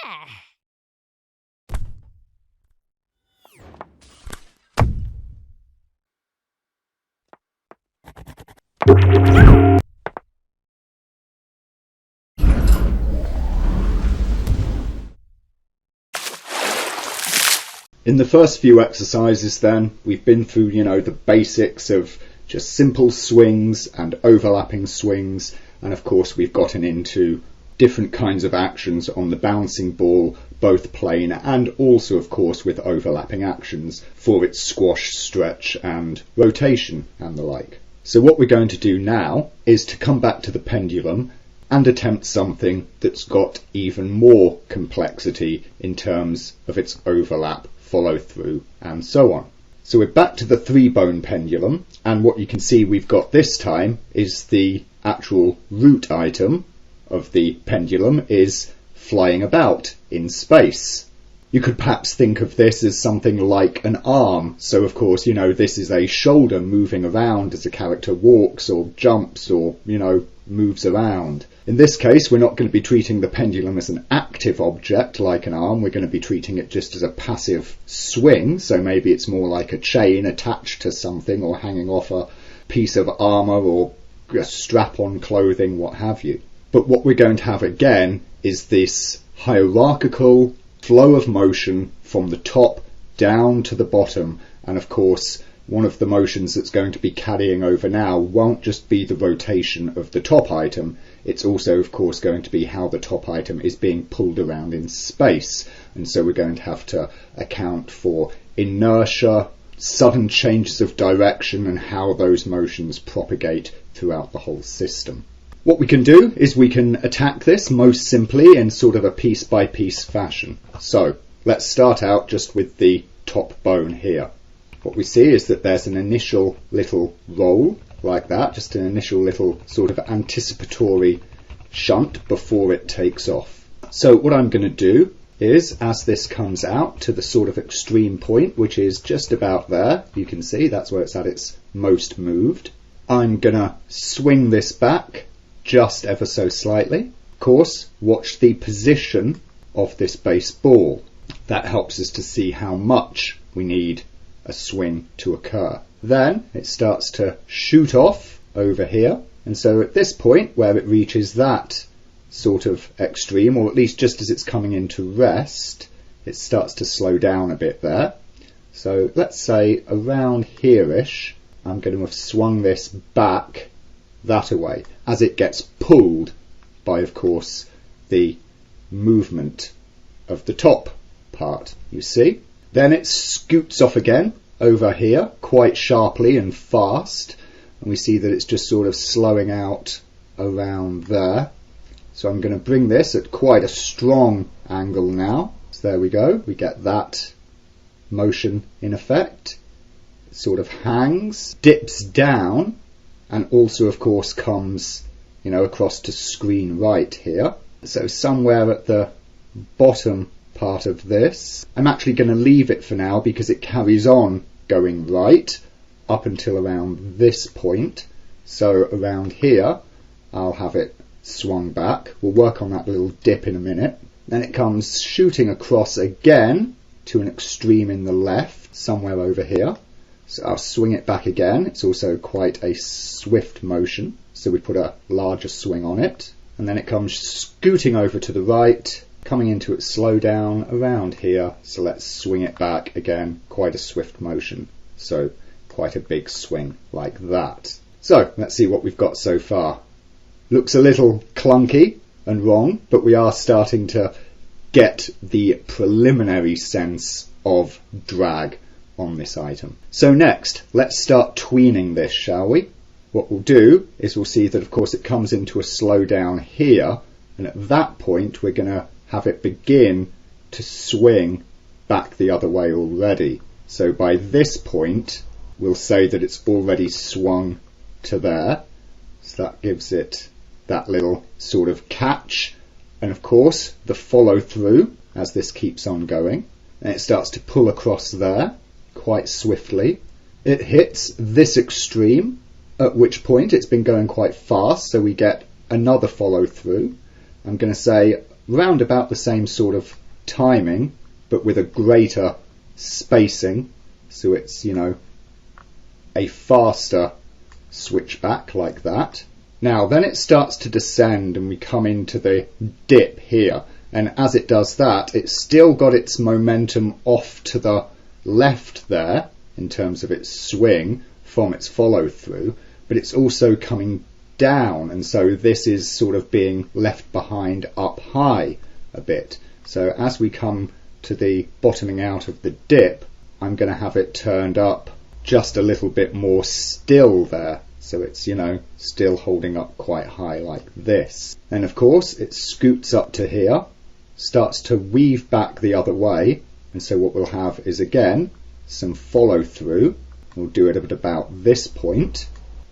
In the first few exercises then, we've been through, the basics of just simple swings and overlapping swings, and of course we've gotten into different kinds of actions on the bouncing ball, both plain and also of course with overlapping actions for its squash, stretch and rotation and the like. So what we're going to do now is to come back to the pendulum and attempt something that's got even more complexity in terms of its overlap, follow through and so on. So we're back to the 3-bone pendulum, and what you can see we've got this time is the actual root item of the pendulum is flying about in space. You could perhaps think of this as something like an arm. So of course, this is a shoulder moving around as a character walks or jumps or, moves around. In this case, we're not going to be treating the pendulum as an active object like an arm. We're going to be treating it just as a passive swing. So maybe it's more like a chain attached to something or hanging off a piece of armour or a strap-on clothing, what have you. But what we're going to have again is this hierarchical flow of motion from the top down to the bottom. And of course, one of the motions that's going to be carrying over now won't just be the rotation of the top item. It's also, of course, going to be how the top item is being pulled around in space. And so we're going to have to account for inertia, sudden changes of direction, and how those motions propagate throughout the whole system. What we can do is we can attack this most simply in sort of a piece-by-piece fashion. So let's start out just with the top bone here. What we see is that there's an initial little roll like that, just an initial little sort of anticipatory shunt before it takes off. So what I'm going to do is, as this comes out to the sort of extreme point, which is just about there, you can see that's where it's at its most moved, I'm going to swing this back just ever so slightly. Of course, watch the position of this base ball. That helps us to see how much we need a swing to occur. Then it starts to shoot off over here, and so at this point where it reaches that sort of extreme, or at least just as it's coming into rest, it starts to slow down a bit there. So let's say around here-ish, I'm going to have swung this back that away as it gets pulled by, of course, the movement of the top part, you see. Then it scoots off again over here quite sharply and fast, and we see that it's just sort of slowing out around there. So I'm going to bring this at quite a strong angle now. So there we go, we get that motion in effect. It sort of hangs, dips down, and also of course comes, across to screen right here. So somewhere at the bottom part of this, I'm actually going to leave it for now because it carries on going right up until around this point. So around here I'll have it swung back. We'll work on that little dip in a minute. Then it comes shooting across again to an extreme in the left, somewhere over here. So I'll swing it back again. It's also quite a swift motion, so we put a larger swing on it. And then it comes scooting over to the right, coming into its slowdown around here. So let's swing it back again, quite a swift motion. So quite a big swing like that. So let's see what we've got so far. Looks a little clunky and wrong, but we are starting to get the preliminary sense of drag on this item. So next, let's start tweening this, shall we? What we'll do is we'll see that of course it comes into a slowdown here, and at that point we're going to have it begin to swing back the other way already. So by this point we'll say that it's already swung to there, so that gives it that little sort of catch, and of course the follow through as this keeps on going, and it starts to pull across there quite swiftly. It hits this extreme, at which point it's been going quite fast, so we get another follow through. I'm going to say round about the same sort of timing, but with a greater spacing, so it's, you know, a faster switchback like that. Now then it starts to descend and we come into the dip here, and as it does that, it's still got its momentum off to the left there in terms of its swing from its follow through, but it's also coming down, and so this is sort of being left behind up high a bit. So as we come to the bottoming out of the dip, I'm going to have it turned up just a little bit more still there, so it's, you know, still holding up quite high like this. Then of course it scoots up to here, starts to weave back the other way, and so what we'll have is again some follow through. We'll do it at about this point,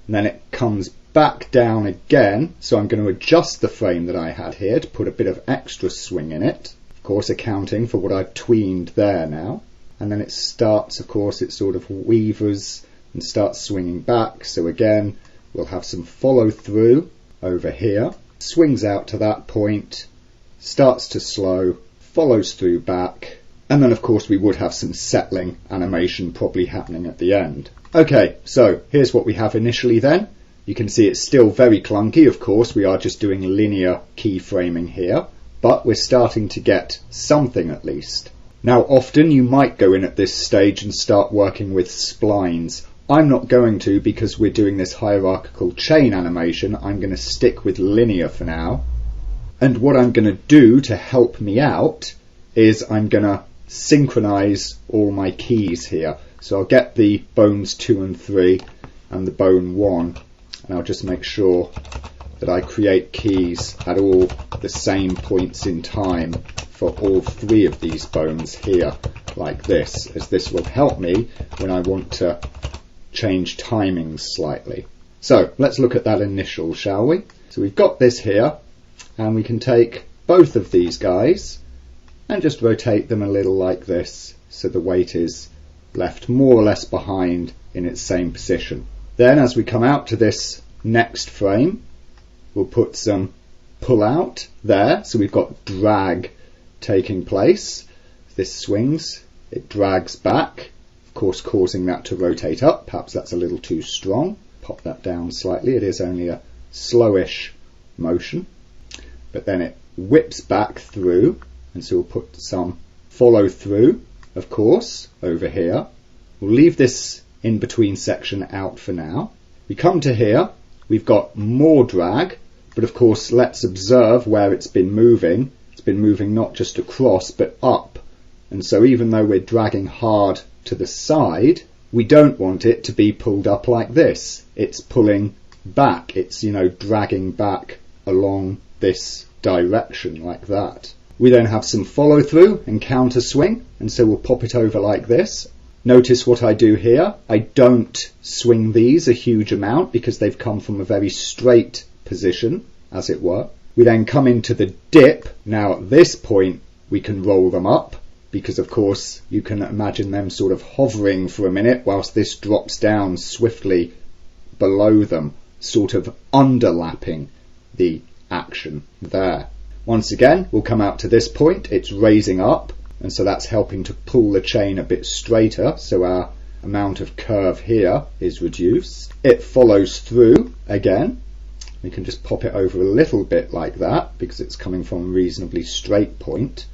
and then it comes back down again, so I'm going to adjust the frame that I had here to put a bit of extra swing in it, of course accounting for what I've tweened there now. And then it starts, of course, it sort of weavers and starts swinging back, so again we'll have some follow through over here, swings out to that point, starts to slow, follows through back, and then of course we would have some settling animation probably happening at the end. Okay, so here's what we have initially then. You can see it's still very clunky, of course, we are just doing linear keyframing here, but we're starting to get something at least. Now often you might go in at this stage and start working with splines. I'm not going to, because we're doing this hierarchical chain animation. I'm going to stick with linear for now. And what I'm going to do to help me out is I'm going to synchronize all my keys here. So I'll get the bones 2 and 3 and the bone 1, and I'll just make sure that I create keys at all the same points in time for all 3 of these bones here, like this, as this will help me when I want to change timings slightly. So let's look at that initial, shall we? So we've got this here, and we can take both of these guys and just rotate them a little like this, so the weight is left more or less behind in its same position. Then as we come out to this next frame, we'll put some pull out there, so we've got drag taking place. This swings, it drags back, of course causing that to rotate up. Perhaps that's a little too strong. Pop that down slightly. It is only a slowish motion, but then it whips back through, and so we'll put some follow through, of course, over here. We'll leave this in between section out for now. We come to here, we've got more drag, but of course let's observe where it's been moving. It's been moving not just across but up, and so even though we're dragging hard to the side, we don't want it to be pulled up like this. It's pulling back, it's, you know, dragging back along this direction like that. We then have some follow through and counter swing, and so we'll pop it over like this. Notice what I do here. I don't swing these a huge amount because they've come from a very straight position, as it were. We then come into the dip. Now at this point we can roll them up, because of course you can imagine them sort of hovering for a minute whilst this drops down swiftly below them, sort of underlapping the action there. Once again, we'll come out to this point, it's raising up, and so that's helping to pull the chain a bit straighter, so our amount of curve here is reduced. It follows through again. We can just pop it over a little bit like that because it's coming from a reasonably straight point.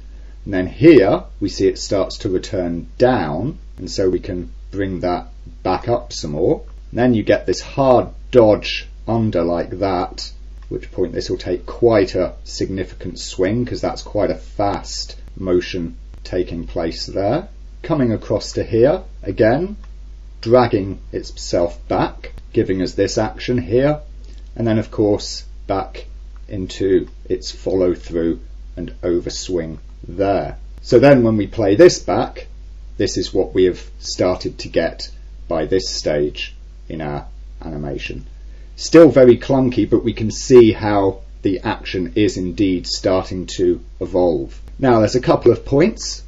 And then here we see it starts to return down, and so we can bring that back up some more. And then you get this hard dodge under like that, at which point this will take quite a significant swing because that's quite a fast motion taking place there. Coming across to here again, dragging itself back, giving us this action here, and then of course back into its follow through and overswing there. So then when we play this back, this is what we have started to get by this stage in our animation. Still very clunky, but we can see how the action is indeed starting to evolve. Now there's a couple of points.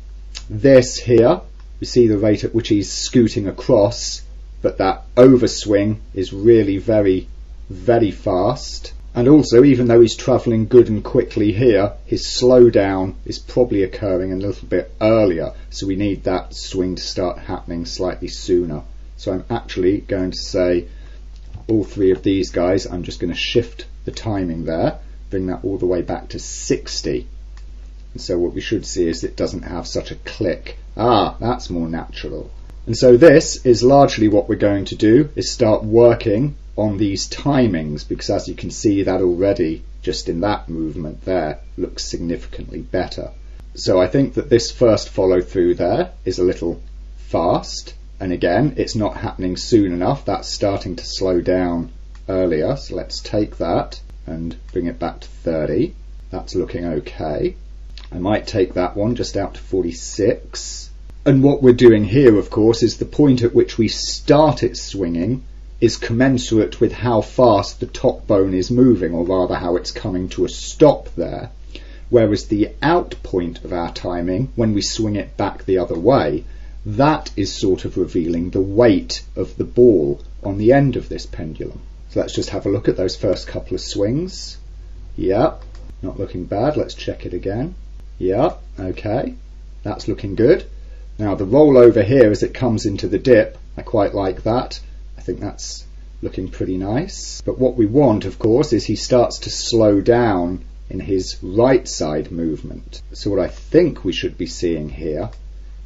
This here, we see the rate at which he's scooting across, but that overswing is really very, very fast. And also, even though he's travelling good and quickly here, his slowdown is probably occurring a little bit earlier, so we need that swing to start happening slightly sooner. So I'm actually going to say all three of these guys, I'm just going to shift the timing there, bring that all the way back to 60. And so what we should see is it doesn't have such a click. Ah, that's more natural. And so this is largely what we're going to do, is start working on these timings, because as you can see, that already just in that movement there looks significantly better. So I think that this first follow through there is a little fast, and again it's not happening soon enough, that's starting to slow down earlier, so let's take that and bring it back to 30. That's looking okay. I might take that one just out to 46. And what we're doing here, of course, is the point at which we start it swinging is commensurate with how fast the top bone is moving, or rather how it's coming to a stop there. Whereas the out point of our timing, when we swing it back the other way, that is sort of revealing the weight of the ball on the end of this pendulum. So let's just have a look at those first couple of swings. Yep, not looking bad. Let's check it again. Yep, okay, that's looking good. Now the roll over here as it comes into the dip, I quite like that. I think that's looking pretty nice. But what we want, of course, is he starts to slow down in his right side movement. So what I think we should be seeing here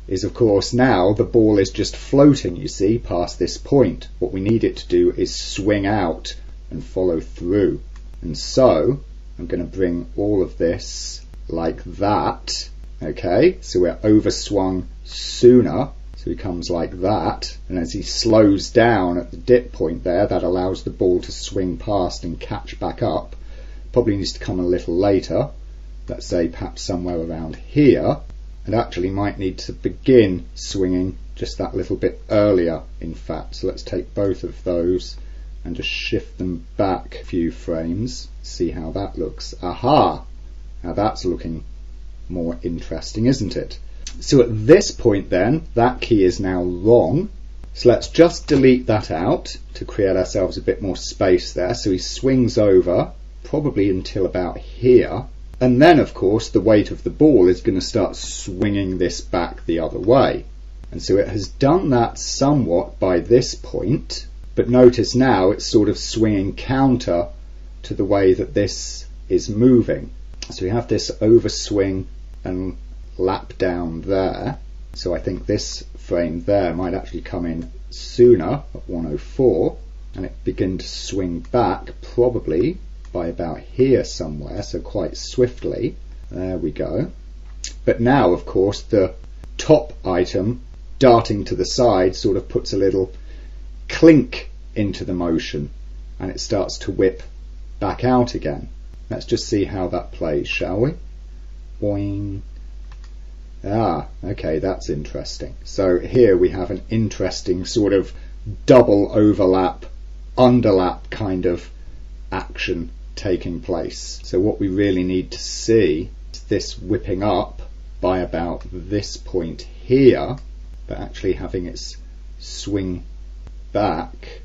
is, of course, now the ball is just floating, you see, past this point. What we need it to do is swing out and follow through. And so I'm going to bring all of this like that. Okay, so we're overswung sooner. So he comes like that, and as he slows down at the dip point there, that allows the ball to swing past and catch back up. Probably needs to come a little later, let's say perhaps somewhere around here, and actually might need to begin swinging just that little bit earlier, in fact. So let's take both of those and just shift them back a few frames, see how that looks. Aha! Now that's looking more interesting, isn't it? So at this point then, that key is now wrong. So let's just delete that out to create ourselves a bit more space there. So he swings over, probably until about here. And then, of course, the weight of the ball is going to start swinging this back the other way. And so it has done that somewhat by this point. But notice now it's sort of swinging counter to the way that this is moving. So we have this overswing and lap down there, so I think this frame there might actually come in sooner at 104, and it begin to swing back probably by about here somewhere, so quite swiftly. There we go. But now, of course, the top item darting to the side sort of puts a little clink into the motion, and it starts to whip back out again. Let's just see how that plays, shall we? Boing. Ah, okay, that's interesting. So here we have an interesting sort of double overlap, underlap kind of action taking place. So what we really need to see is this whipping up by about this point here, but actually having it swing back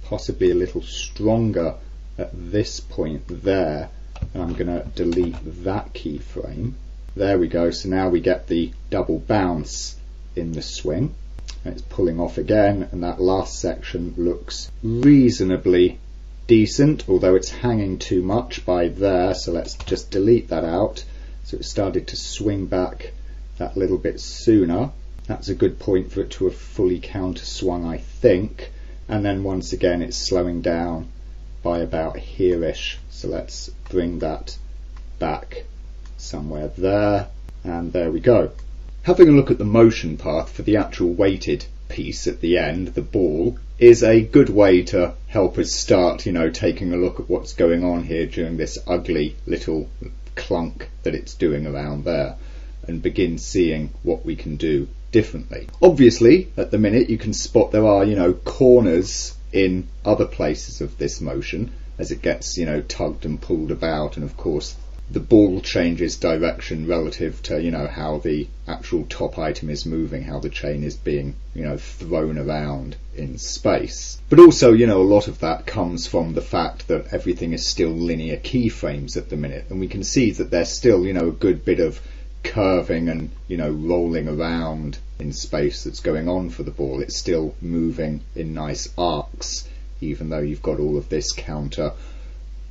possibly a little stronger at this point there. And I'm going to delete that keyframe. There we go, so now we get the double bounce in the swing. And it's pulling off again, and that last section looks reasonably decent, although it's hanging too much by there, so let's just delete that out. So it started to swing back that little bit sooner. That's a good point for it to have fully counter swung, I think. And then once again it's slowing down by about here-ish, so let's bring that back somewhere there, and there we go. Having a look at the motion path for the actual weighted piece at the end, the ball, is a good way to help us start, taking a look at what's going on here during this ugly little clunk that it's doing around there, and begin seeing what we can do differently. Obviously, at the minute you can spot there are, corners in other places of this motion as it gets, tugged and pulled about, and of course the ball changes direction relative to, you know, how the actual top item is moving, how the chain is being, you know, thrown around in space. But also, you know, a lot of that comes from the fact that everything is still linear keyframes at the minute, and we can see that there's still, you know, a good bit of curving and, you know, rolling around in space that's going on for the ball. It's still moving in nice arcs, even though you've got all of this counter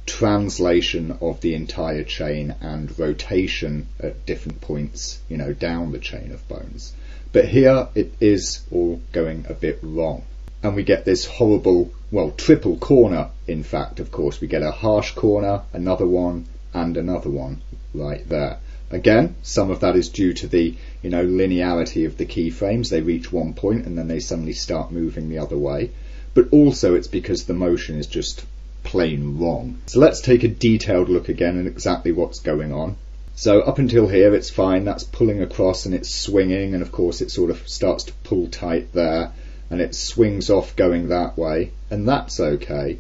translation of the entire chain and rotation at different points, you know, down the chain of bones. But here it is all going a bit wrong, and we get this horrible, well, triple corner. In fact, of course, we get a harsh corner, another one, and another one right there. Again, some of that is due to the, you know, linearity of the keyframes. They reach one point and then they suddenly start moving the other way. But also it's because the motion is just plain wrong. So let's take a detailed look again at exactly what's going on. So up until here it's fine, that's pulling across and it's swinging, and of course it sort of starts to pull tight there and it swings off going that way, and that's okay.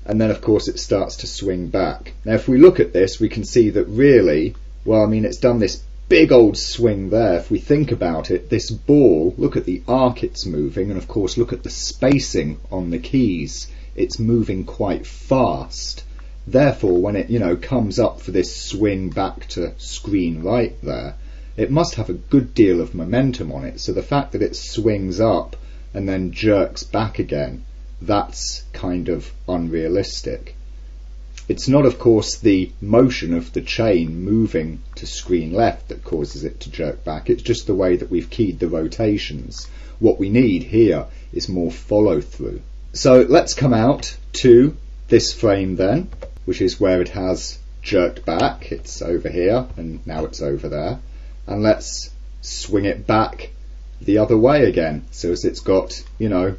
And then of course it starts to swing back. Now if we look at this, we can see that really, well, I mean, it's done this big old swing there. If we think about it, this ball, look at the arc it's moving, and of course look at the spacing on the keys. It's moving quite fast. Therefore, when it, you know, comes up for this swing back to screen right there, it must have a good deal of momentum on it. So the fact that it swings up and then jerks back again, that's kind of unrealistic. It's not, of course, the motion of the chain moving to screen left that causes it to jerk back. It's just the way that we've keyed the rotations. What we need here is more follow through. So let's come out to this frame then, which is where it has jerked back. It's over here and now it's over there. And let's swing it back the other way again, so as it's got, you know,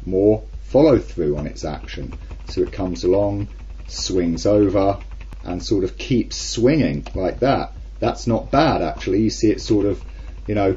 more follow through on its action. So it comes along, swings over, and sort of keeps swinging like that. That's not bad, actually. You see it sort of, you know,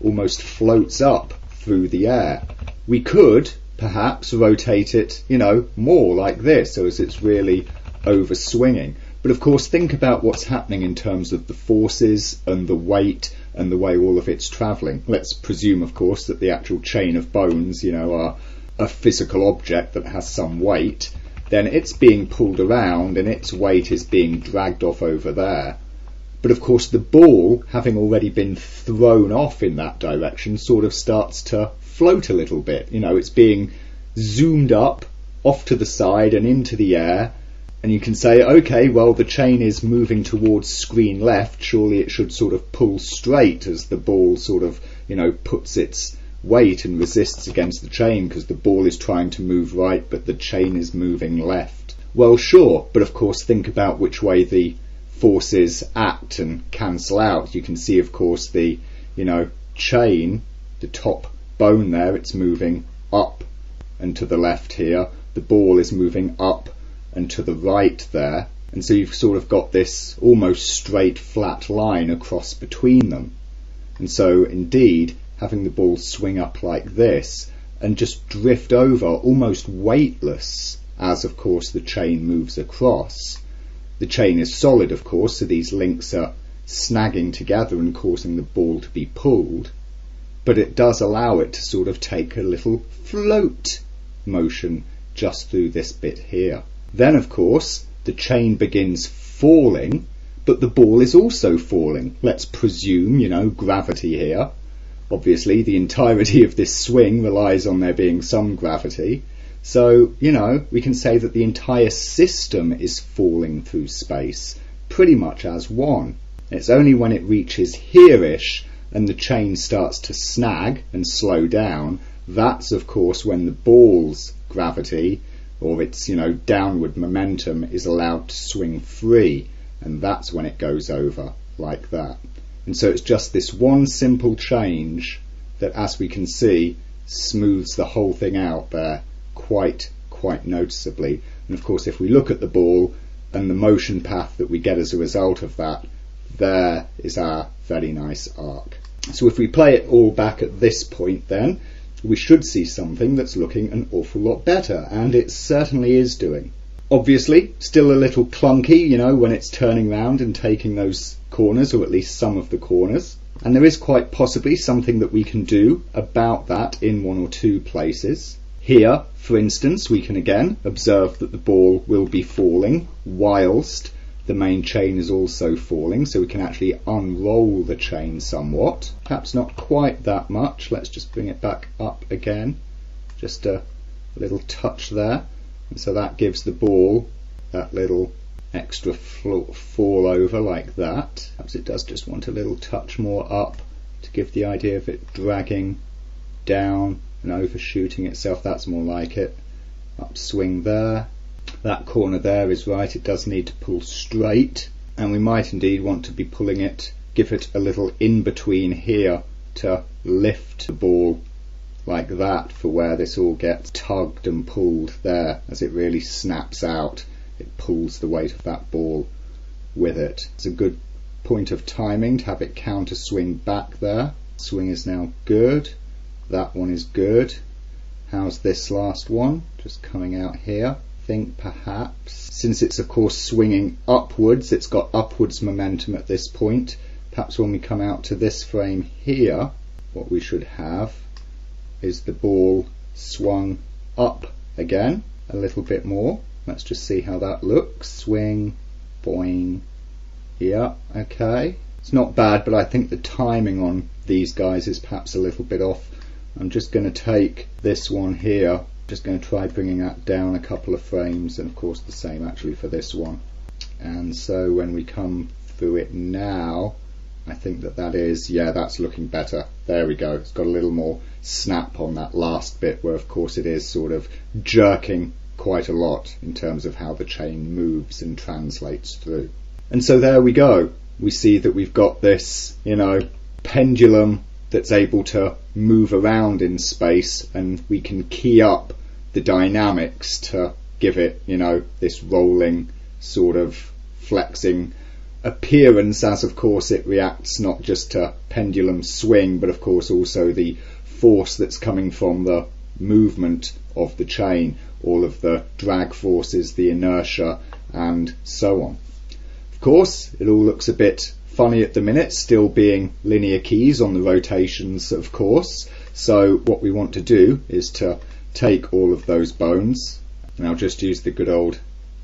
almost floats up through the air. We could perhaps rotate it, you know, more like this, so as it's really over swinging. But of course, think about what's happening in terms of the forces and the weight and the way all of it's travelling. Let's presume, of course, that the actual chain of bones, you know, are a physical object that has some weight. Then it's being pulled around and its weight is being dragged off over there. But of course the ball, having already been thrown off in that direction, sort of starts to float a little bit. You know, it's being zoomed up off to the side and into the air, and you can say, okay, well, the chain is moving towards screen left, surely it should sort of pull straight as the ball sort of, you know, puts its weight and resists against the chain, because the ball is trying to move right but the chain is moving left. Well, sure, but of course think about which way the forces act and cancel out. You can see, of course, the, you know, chain, the top bone there, it's moving up and to the left here. The ball is moving up and to the right there, and so you've sort of got this almost straight flat line across between them. And so indeed, having the ball swing up like this and just drift over almost weightless as, of course, the chain moves across. The chain is solid, of course, so these links are snagging together and causing the ball to be pulled, but it does allow it to sort of take a little float motion just through this bit here. Then, of course, the chain begins falling, but the ball is also falling. Let's presume, you know, gravity here. Obviously, the entirety of this swing relies on there being some gravity. So, you know, we can say that the entire system is falling through space pretty much as one. It's only when it reaches here-ish and the chain starts to snag and slow down, that's, of course, when the ball's gravity, or its, you know, downward momentum, is allowed to swing free, and that's when it goes over like that. And so it's just this one simple change that, as we can see, smooths the whole thing out there quite noticeably. And of course, if we look at the ball and the motion path that we get as a result of that, there is our very nice arc. So if we play it all back at this point, then we should see something that's looking an awful lot better, and it certainly is doing. Obviously, still a little clunky, you know, when it's turning round and taking those corners, or at least some of the corners. And there is quite possibly something that we can do about that in one or two places. Here, for instance, we can again observe that the ball will be falling whilst the main chain is also falling, so we can actually unroll the chain somewhat. Perhaps not quite that much. Let's just bring it back up again. Just a little touch there. And so that gives the ball that little extra fall over like that. Perhaps it does just want a little touch more up to give the idea of it dragging down and overshooting itself. That's more like it. Upswing there. That corner there is right, it does need to pull straight, and we might indeed want to be pulling it, give it a little in between here to lift the ball like that for where this all gets tugged and pulled there. As it really snaps out, it pulls the weight of that ball with it. It's a good point of timing to have it counter swing back there. Swing is now good, that one is good. How's this last one? Just coming out here. Think perhaps, since it's of course swinging upwards, it's got upwards momentum at this point. Perhaps when we come out to this frame here, what we should have is the ball swung up again a little bit more. Let's just see how that looks. Swing, boing. Yeah, okay. It's not bad, but I think the timing on these guys is perhaps a little bit off. I'm just going to take this one here, just going to try bringing that down a couple of frames, and of course the same actually for this one. And so when we come through it now, I think that is, yeah, that's looking better. There we go. It's got a little more snap on that last bit, where of course it is sort of jerking quite a lot in terms of how the chain moves and translates through. And so there we go. We see that we've got this, you know, pendulum that's able to move around in space, and we can key up the dynamics to give it, you know, this rolling sort of flexing appearance, as of course it reacts not just to pendulum swing, but of course also the force that's coming from the movement of the chain, all of the drag forces, the inertia, and so on. Of course, it all looks a bit funny at the minute, still being linear keys on the rotations, of course. So what we want to do is to take all of those bones, and I'll just use the good old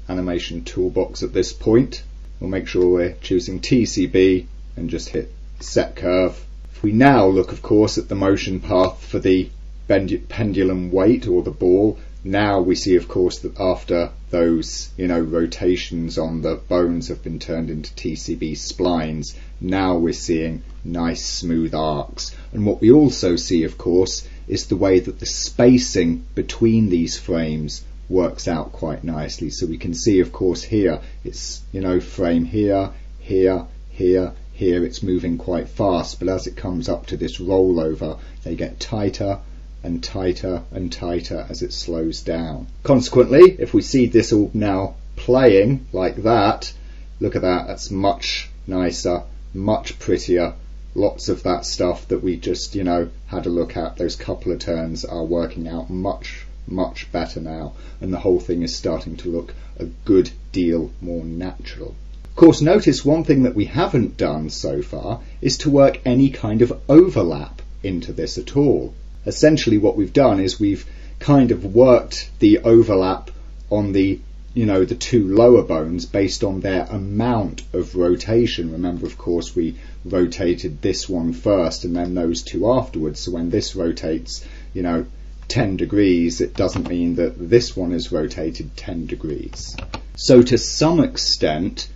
animation toolbox at this point. We'll make sure we're choosing TCB and just hit set curve. If we now look, of course, at the motion path for the pendulum weight or the ball, now we see, of course, that after those, you know, rotations on the bones have been turned into TCB splines, now we're seeing nice smooth arcs. And what we also see, of course, is the way that the spacing between these frames works out quite nicely. So we can see, of course, here it's, you know, frame here, here, here, here, it's moving quite fast, but as it comes up to this rollover, they get tighter and tighter and tighter as it slows down. Consequently, if we see this all now playing like that, look at that, that's much nicer, much prettier. Lots of that stuff that we just, you know, had a look at, those couple of turns, are working out much better now, and the whole thing is starting to look a good deal more natural. Of course, notice one thing that we haven't done so far is to work any kind of overlap into this at all. Essentially what we've done is we've kind of worked the overlap on the, you know, the two lower bones based on their amount of rotation. Remember, of course, we rotated this one first and then those two afterwards, so when this rotates, you know, 10 degrees, it doesn't mean that this one is rotated 10 degrees. So to some extent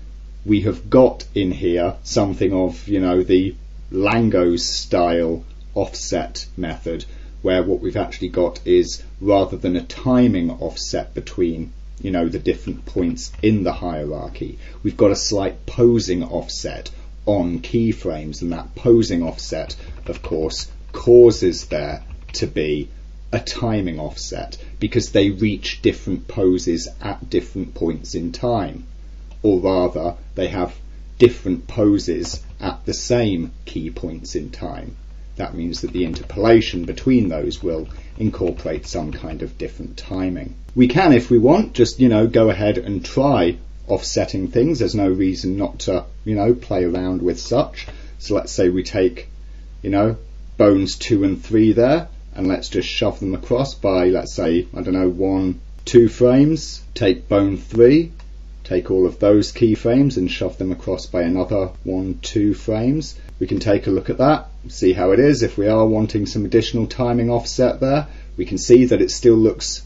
we have got in here something of, you know, the Lango's style offset method, where what we've actually got is, rather than a timing offset between, you know, the different points in the hierarchy, we've got a slight posing offset on keyframes, and that posing offset, of course, causes there to be a timing offset because they reach different poses at different points in time, or rather they have different poses at the same key points in time. that means that the interpolation between those will incorporate some kind of different timing. We can, if we want, just, go ahead and try offsetting things. There's no reason not to, play around with such. So let's say we take, bones 2 and 3 there, and let's just shove them across by, let's say, 1, 2 frames. Take bone 3, take all of those keyframes and shove them across by another 1, 2 frames. We can take a look at that, see how it is. If we are wanting some additional timing offset there, we can see that it still looks,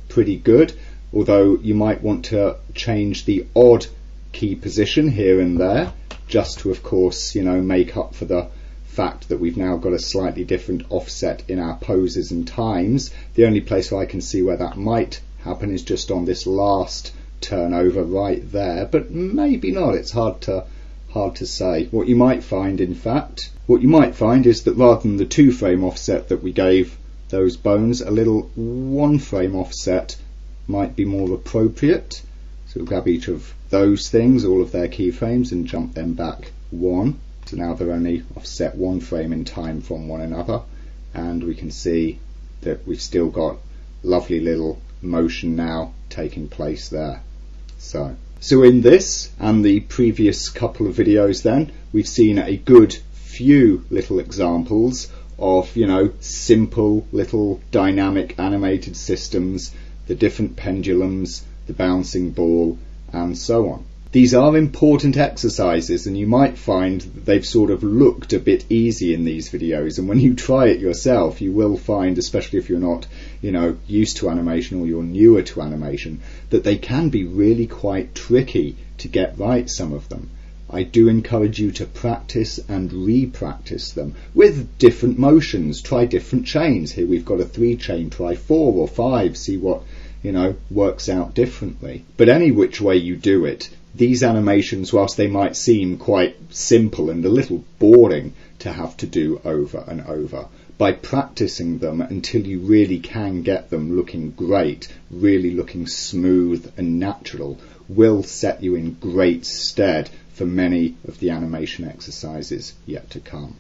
pretty good, although you might want to change the odd key position here and there, just to, of course, make up for the fact that we've now got a slightly different offset in our poses and times. The only place where I can see where that might happen is just on this last turnover right there, but maybe not. It's hard to say. What you might find, in fact, is that rather than the 2 frame offset that we gave those bones, a little 1 frame offset might be more appropriate. So we'll grab each of those things, all of their keyframes, and jump them back 1. So now they're only offset 1 frame in time from one another, and we can see that we've still got lovely little motion now taking place there. So in this and the previous couple of videos then, we've seen a good few little examples of, simple little dynamic animated systems, the different pendulums, the bouncing ball, and so on. These are important exercises, and you might find that they've sort of looked a bit easy in these videos, and when you try it yourself, you will find, especially if you're not, used to animation or you're newer to animation, that they can be really quite tricky to get right, some of them. I do encourage you to practice and re-practice them with different motions. Try different chains. Here we've got a 3 chain, try 4 or 5, see what, works out differently. But any which way you do it, these animations, whilst they might seem quite simple and a little boring to have to do over and over, by practicing them until you really can get them looking great, really looking smooth and natural, will set you in great stead for many of the animation exercises yet to come.